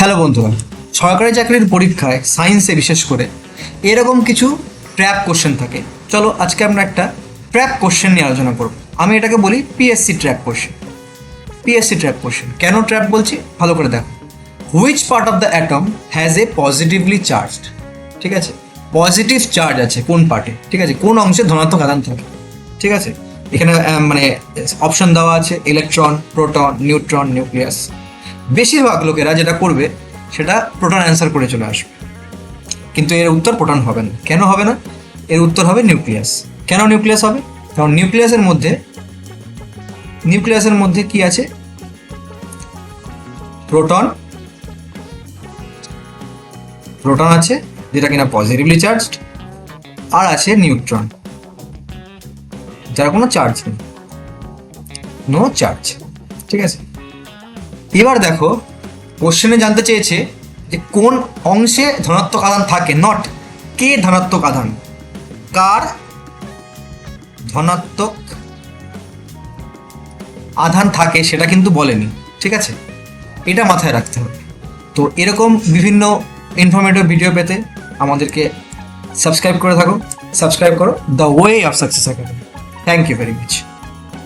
Hello বন্ধুরা, সরকারি চাকরির পরীক্ষায় সায়েন্সে বিশেষ করে এরকম কিছু ট্র্যাপ কোশ্চেন থাকে। চলো আজকে আমরা একটা ট্র্যাপ কোশ্চেন নিয়ে আলোচনা করব। আমি এটাকে বলি PSC trap question. PSC trap question কেন ট্র্যাপ বলছি ভালো করে দেখো। Which part of the atom has a positively charged? ঠিক আছে, পজিটিভ চার্জ আছে কোন পার্টে, ঠিক আছে, কোন অংশে ধনাত্মক আধান থাকে। ঠিক আছে, এখানে মানে অপশন দেওয়া আছে ইলেকট্রন, প্রোটন, নিউট্রন, নিউক্লিয়াস। বেশিরভাগ লোকেরা যেটা করবে সেটা প্রোটন অ্যান্সার করে চলে আসবে, কিন্তু এর উত্তর প্রোটন হবে না। কেন হবে না? এর উত্তর হবে নিউক্লিয়াস। কেন নিউক্লিয়াস হবে? কারণ নিউক্লিয়াসের মধ্যে কি আছে? প্রোটন আছে যেটা কিনা পজিটিভলি চার্জড, আর আছে নিউট্রন যার কোনো চার্জ নেই, নো চার্জ। ঠিক আছে, এবার দেখো কোশ্চেনে জানতে চেয়েছে যে কোন অংশে ধনাত্মক আধান থাকে, নট কে ধনাত্মক আধান, কার ধনাত্মক আধান থাকে সেটা কিন্তু বলেনি। ঠিক আছে, এটা মাথায় রাখতে হবে। তো এরকম বিভিন্ন ইনফরমেটিভ ভিডিও পেতে আমাদেরকে সাবস্ক্রাইব করে থাকো, সাবস্ক্রাইব করো the way of success academy. Thank you very much.